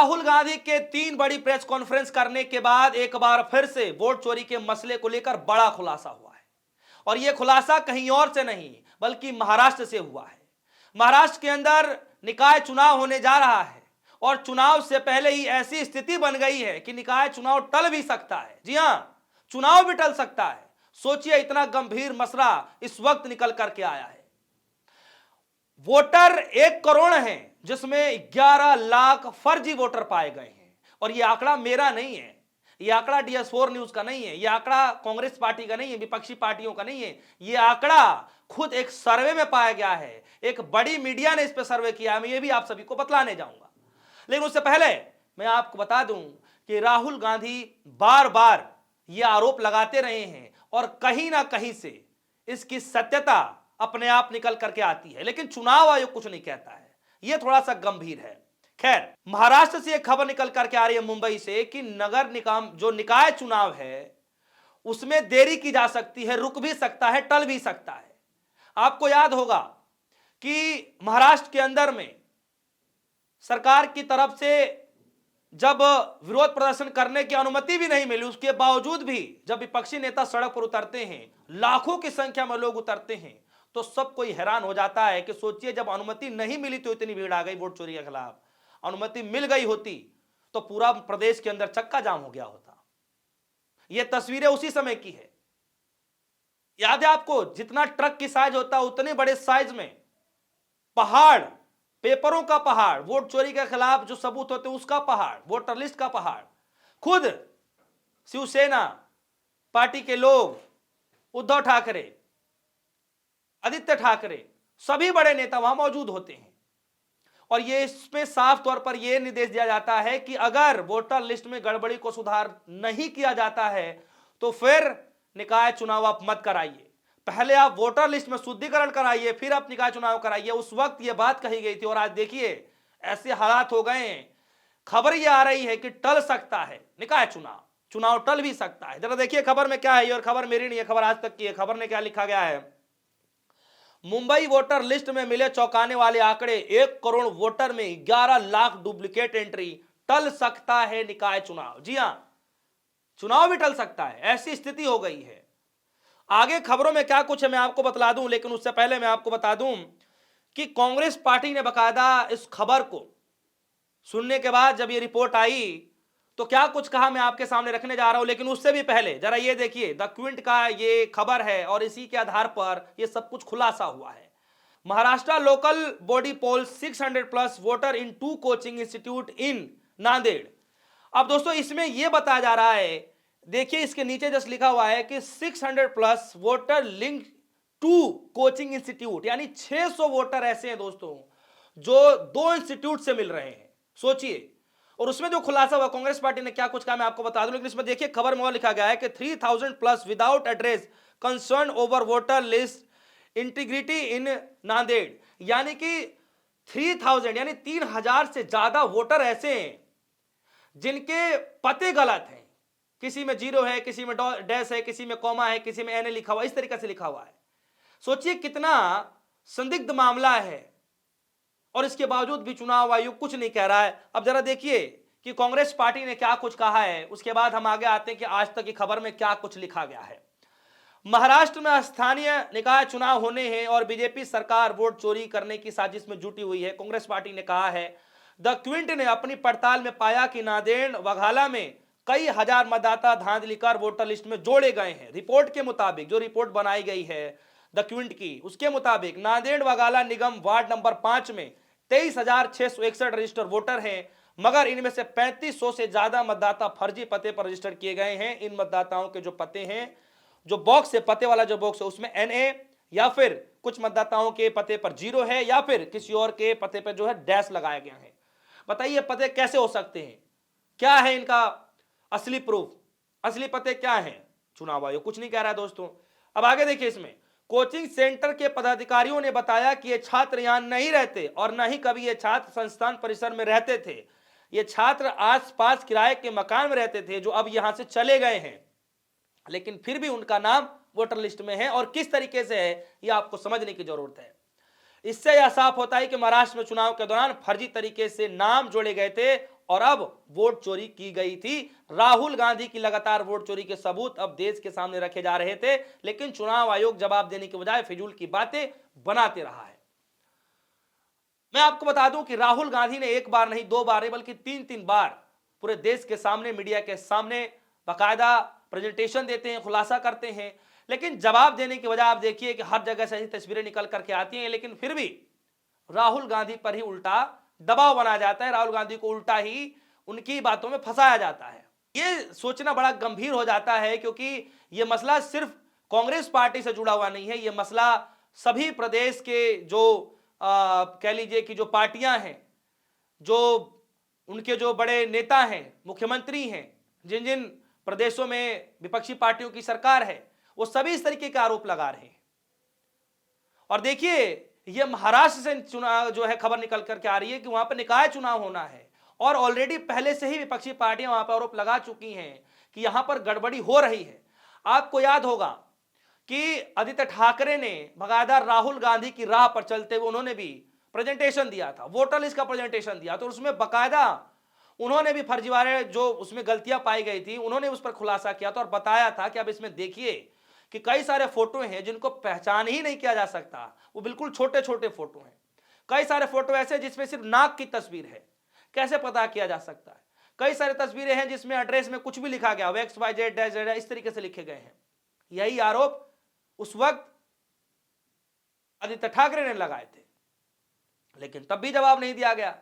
राहुल गांधी के 3 बड़ी press conference करने के बाद एक बार फिर से वोट चोरी के मसले को लेकर बड़ा खुलासा हुआ है। और यह खुलासा कहीं और से नहीं बल्कि महाराष्ट्र से हुआ है। महाराष्ट्र के अंदर निकाय चुनाव होने जा रहा है और चुनाव से पहले ही ऐसी स्थिति बन गई है कि निकाय चुनाव टल भी सकता है। जी हां, चुनाव भी टल सकता है। सोचिए, इतना गंभीर मसला इस वक्त निकल करके आया है। वोटर 1 करोड़ हैं, जिसमें 11 लाख फर्जी वोटर पाए गए हैं। और यह आंकड़ा मेरा नहीं है, यह आंकड़ा DS4 न्यूज का नहीं है, यह आंकड़ा कांग्रेस पार्टी का नहीं है, विपक्षी पार्टियों का नहीं है। यह आंकड़ा खुद एक सर्वे में पाया गया है। एक बड़ी मीडिया ने इस पर सर्वे किया है। मैं ये भी आप सभी को बतलाने जाऊंगा, लेकिन उससे पहले मैं आपको बता दूं कि राहुल गांधी बार बार यह आरोप लगाते रहे हैं और कहीं ना कहीं से इसकी सत्यता अपने आप निकल करके आती है, लेकिन चुनाव आयोग कुछ नहीं कहता है। यह थोड़ा सा गंभीर है। खैर, महाराष्ट्र से एक खबर निकल करके आ रही है मुंबई से कि नगर निगम जो निकाय चुनाव है उसमें देरी की जा सकती है, रुक भी सकता है, टल भी सकता है। आपको याद होगा कि महाराष्ट्र के अंदर में सरकार की तरफ से जब विरोध प्रदर्शन करने की अनुमति भी नहीं मिली, उसके बावजूद भी जब विपक्षी नेता सड़क पर उतरते हैं, लाखों की संख्या में लोग उतरते हैं, तो सब कोई हैरान हो जाता है कि सोचिए, जब अनुमति नहीं मिली तो इतनी भीड़ आ गई वोट चोरी के खिलाफ। अनुमति मिल गई होती तो पूरा प्रदेश के अंदर चक्का जाम हो गया होता। यह तस्वीरें उसी समय की है। याद है आपको, जितना ट्रक की साइज होता है उतने बड़े साइज में पहाड़, पेपरों का पहाड़, वोट चोरी के खिलाफ जो सबूत होते उसका पहाड़, वोटर लिस्ट का पहाड़। खुद शिवसेना पार्टी के लोग, उद्धव ठाकरे, आदित्य ठाकरे, सभी बड़े नेता वहां मौजूद होते हैं। और ये इसमें साफ तौर पर यह निर्देश दिया जाता है कि अगर वोटर लिस्ट में गड़बड़ी को सुधार नहीं किया जाता है तो फिर निकाय चुनाव आप मत कराइए। पहले आप वोटर लिस्ट में शुद्धिकरण कराइए, फिर आप निकाय चुनाव कराइए। उस वक्त यह बात कही गई थी और आज देखिए ऐसे हालात हो गए हैं। खबर यह आ रही है कि टल सकता है निकाय चुनाव, चुनाव टल भी सकता है। जरा देखिए खबर में क्या है, और खबर मेरी नहीं है, खबर आज तक की है। खबर में क्या लिखा गया है, मुंबई वोटर लिस्ट में मिले चौंकाने वाले आंकड़े, 1 करोड़ वोटर में 11 लाख डुप्लीकेट एंट्री, टल सकता है निकाय चुनाव। जी हां, चुनाव भी टल सकता है, ऐसी स्थिति हो गई है। आगे खबरों में क्या कुछ है मैं आपको बतला दूं, लेकिन उससे पहले मैं आपको बता दूं कि कांग्रेस पार्टी ने बकायदा इस खबर को सुनने के बाद जब ये रिपोर्ट आई तो क्या कुछ कहा मैं आपके सामने रखने जा रहा हूं। लेकिन उससे भी पहले जरा ये देखिए, द क्विंट का ये खबर है और इसी के आधार पर ये सब कुछ खुलासा हुआ है। Maharashtra local body poll 600 plus voter in 2 coaching institute in Nanded. अब दोस्तों इसमें यह बताया जा रहा है, देखिए इसके नीचे जस्ट लिखा हुआ है कि 600 plus voter link to coaching institute, यानी 600 वोटर ऐसे हैं दोस्तों जो 2 इंस्टीट्यूट से मिल रहे हैं। सोचिए, और उसमें जो खुलासा हुआ, कांग्रेस पार्टी ने क्या कुछ कहा मैं आपको बता दूं, लेकिन इसमें देखिए खबर में और लिखा गया है कि 3000 plus without address concern over voter list integrity in Nanded. यानी कि 3000 यानी 3000 से ज्यादा वोटर ऐसे हैं जिनके पते गलत हैं, किसी में 0 है, किसी में डैश है, किसी में कॉमा है, किसी में NA लिखा हुआ, इस तरीके से लिखा हुआ है। सोचिए कितना संदिग्ध मामला है और इसके बावजूद भी चुनाव आयोग कुछ नहीं कह रहा है। अब जरा देखिए कि कांग्रेस पार्टी ने क्या कुछ कहा है, उसके बाद हम आगे आते हैं कि आज तक की खबर में क्या कुछ लिखा गया है। महाराष्ट्र में स्थानीय निकाय चुनाव होने हैं और बीजेपी सरकार वोट चोरी करने की साजिश में जुटी हुई है, कांग्रेस पार्टी ने कहा है। द क्विंट ने अपनी पड़ताल में पाया कि नांदेड़ वघाला में कई हजार मतदाता धांधली कर वोटर लिस्ट में जोड़े गए हैं। रिपोर्ट के मुताबिक, जो रिपोर्ट बनाई गई है द क्विंट की, उसके मुताबिक नांदेड़ वघाला निगम वार्ड नंबर 5 में 23,661 रजिस्टर वोटर हैं, मगर इनमें से 3500 से ज्यादा मतदाता फर्जी पते पर रजिस्टर किए गए हैं। इन मतदाताओं के जो पते हैं, जो बॉक्स है, पते वाला जो बॉक्स है, उसमें NA या फिर कुछ मतदाताओं के पते पर 0 है या फिर किसी और के पते पर जो है डैश लगाया गया है। बताइए पते कैसे हो सकते हैं, क्या है इनका असली प्रूफ, असली पते क्या है? चुनाव आयोग कुछ नहीं कह रहा है दोस्तों। अब आगे देखिए, इसमें कोचिंग सेंटर के पदाधिकारियों ने बताया कि ये छात्र यहां नहीं रहते और न ही कभी ये छात्र संस्थान परिसर में रहते थे। ये छात्र आसपास किराए के मकान में रहते थे जो अब यहां से चले गए हैं, लेकिन फिर भी उनका नाम वोटर लिस्ट में है। और किस तरीके से है यह आपको समझने की जरूरत है। इससे यह साफ होता है कि महाराष्ट्र में चुनाव के दौरान फर्जी तरीके से नाम जोड़े गए थे और अब वोट चोरी की गई थी। राहुल गांधी की लगातार वोट चोरी के सबूत अब देश के सामने रखे जा रहे थे, लेकिन चुनाव आयोग जवाब देने के बजाय फिजूल की बातें बनाते रहा है। मैं आपको बता दूं कि राहुल गांधी ने एक बार नहीं, दो बार नहीं, बल्कि तीन तीन बार पूरे देश के सामने, मीडिया के सामने बाकायदा प्रेजेंटेशन देते हैं, खुलासा करते हैं, लेकिन जवाब देने की वजह आप देखिए कि हर जगह से ऐसी तस्वीरें निकल करके आती हैं, लेकिन फिर भी राहुल गांधी पर ही उल्टा दबाव बनाया जाता है, राहुल गांधी को उल्टा ही उनकी बातों में फंसाया जाता है। ये सोचना बड़ा गंभीर हो जाता है, क्योंकि ये मसला सिर्फ कांग्रेस पार्टी से जुड़ा हुआ नहीं है, ये मसला सभी प्रदेश के जो कह लीजिए कि जो पार्टियां हैं, जो उनके जो बड़े नेता हैं, मुख्यमंत्री हैं, जिन जिन प्रदेशों में विपक्षी पार्टियों की सरकार है, वो सभी इस तरीके के आरोप लगा रहे हैं। और देखिए, ये महाराष्ट्र से चुनाव जो है खबर निकल करके आ रही है कि वहां पर निकाय चुनाव होना है, और ऑलरेडी पहले से ही विपक्षी पार्टियां वहां पर आरोप लगा चुकी हैं कि यहां पर गड़बड़ी हो रही है। आपको याद होगा कि आदित्य ठाकरे ने बाकायदा राहुल गांधी की राह पर चलते हुए उन्होंने भी प्रेजेंटेशन दिया था, वोटर लिस्ट का प्रेजेंटेशन दिया, तो उसमें बाकायदा उन्होंने भी फर्जीवाड़े जो उसमें गलतियां पाई गई थी, उन्होंने उस पर खुलासा किया था और बताया था कि अब इसमें देखिए कि कई सारे फोटो हैं जिनको पहचान ही नहीं किया जा सकता, वो बिल्कुल छोटे छोटे फोटो हैं। कई सारे फोटो ऐसे जिसमें सिर्फ नाक की तस्वीर है, कैसे पता किया जा सकता है। कई सारी तस्वीरें हैं जिसमें एड्रेस में कुछ भी लिखा गया, XYZ इस तरीके से लिखे गए हैं। यही आरोप उस वक्त आदित्य ठाकरे ने लगाए थे, लेकिन तब भी जवाब नहीं दिया गया।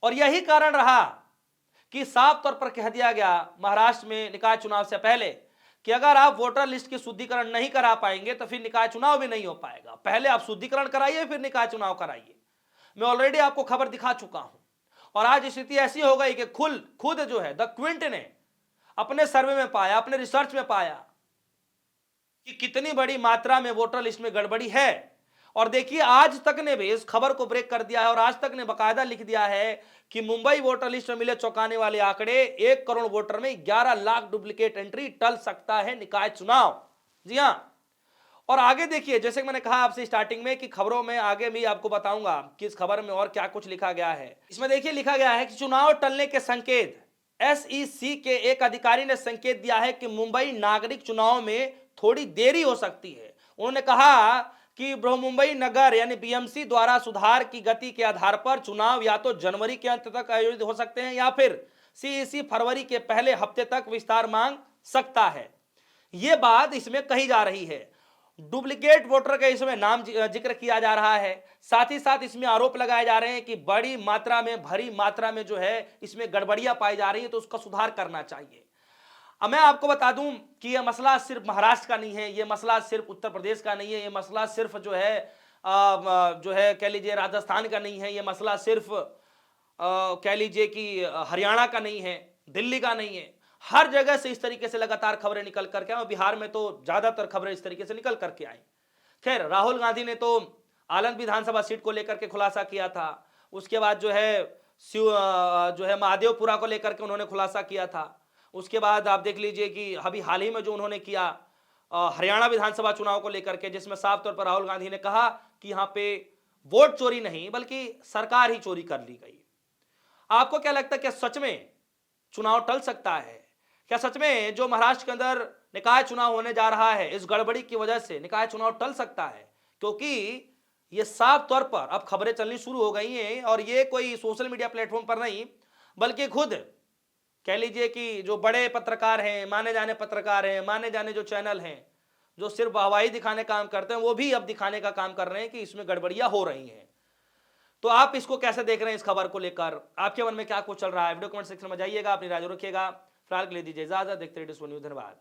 और यही कारण रहा कि साफ तौर पर कह दिया गया महाराष्ट्र में निकाय चुनाव से पहले कि अगर आप वोटर लिस्ट की शुद्धिकरण नहीं करा पाएंगे तो फिर निकाय चुनाव भी नहीं हो पाएगा, पहले आप शुद्धिकरण कराइए फिर निकाय चुनाव कराइए। मैं ऑलरेडी आपको खबर दिखा चुका हूं, और आज स्थिति ऐसी हो गई कि खुद जो है द क्विंट ने अपने सर्वे में पाया, अपने रिसर्च में पाया कि कितनी बड़ी मात्रा में वोटर लिस्ट में गड़बड़ी है। और देखिए, आज तक ने भी इस खबर को ब्रेक कर दिया है, और आज तक ने बाकायदा लिख दिया है कि मुंबई वोटर लिस्ट में मिले चौंकाने वाले आंकड़े, 1 करोड़ वोटर में 11 लाख डुप्लीकेट एंट्री, टल सकता है निकाय चुनाव। जी हां, और आगे देखिए, जैसे मैंने कहा आपसे स्टार्टिंग में कि खबरों में आगे भी आपको बताऊंगा कि इस खबर में और क्या कुछ लिखा गया है। इसमें देखिए लिखा गया है कि चुनाव टलने के संकेत, SEC के एक अधिकारी ने संकेत दिया है कि मुंबई नागरिक चुनाव में थोड़ी देरी हो सकती है। उन्होंने कहा कि बृहमुंबई नगर यानी BMC द्वारा सुधार की गति के आधार पर चुनाव या तो जनवरी के अंत तक आयोजित हो सकते हैं या फिर CEC फरवरी के पहले हफ्ते तक विस्तार मांग सकता है। यह बात इसमें कही जा रही है। डुप्लीकेट वोटर का इसमें नाम जिक्र किया जा रहा है, साथ ही साथ इसमें आरोप लगाए जा रहे हैं कि बड़ी मात्रा में, भरी मात्रा में जो है इसमें गड़बड़ियां पाई जा रही है, तो उसका सुधार करना चाहिए। अब मैं आपको बता दूं कि यह मसला सिर्फ महाराष्ट्र का नहीं है, यह मसला सिर्फ उत्तर प्रदेश का नहीं है, यह मसला सिर्फ जो है कह लीजिए राजस्थान का नहीं है, यह मसला सिर्फ कह लीजिए कि हरियाणा का नहीं है, दिल्ली का नहीं है। हर जगह से इस तरीके से लगातार खबरें निकल करके आई, बिहार में तो ज्यादातर खबरें इस तरीके से निकल करके आई। खैर, राहुल गांधी ने तो आलंद विधानसभा सीट को लेकर के खुलासा किया था, उसके बाद जो है महादेवपुरा को लेकर के उन्होंने खुलासा किया था। उसके बाद आप देख लीजिए कि अभी हाल ही में जो उन्होंने किया हरियाणा विधानसभा चुनाव को लेकर के, जिसमें साफ तौर पर राहुल गांधी ने कहा कि यहां पे वोट चोरी नहीं बल्कि सरकार ही चोरी कर ली गई। आपको क्या लगता है, क्या सच में चुनाव टल सकता है? क्या सच में जो महाराष्ट्र के अंदर निकाय चुनाव होने जा रहा है, इस गड़बड़ी की वजह से निकाय चुनाव टल सकता है? क्योंकि ये साफ तौर पर अब खबरें चलनी शुरू हो गई हैं, और ये कोई सोशल मीडिया प्लेटफॉर्म पर नहीं बल्कि खुद कह लीजिए कि जो बड़े पत्रकार हैं, माने जाने पत्रकार हैं, माने जाने जो चैनल हैं, जो सिर्फ वाहवाही दिखाने का काम करते हैं, वो भी अब दिखाने का काम कर रहे हैं कि इसमें गड़बड़ियां हो रही हैं। तो आप इसको कैसे देख रहे हैं? इस खबर को लेकर आपके मन में क्या कुछ चल रहा है? वीडियो कमेंट सेक्शन में जाइएगा, अपनी राय रखिएगा। फिलहाल के लिए दीजिए इजाजत, देखते रहिए न्यूज़। धन्यवाद।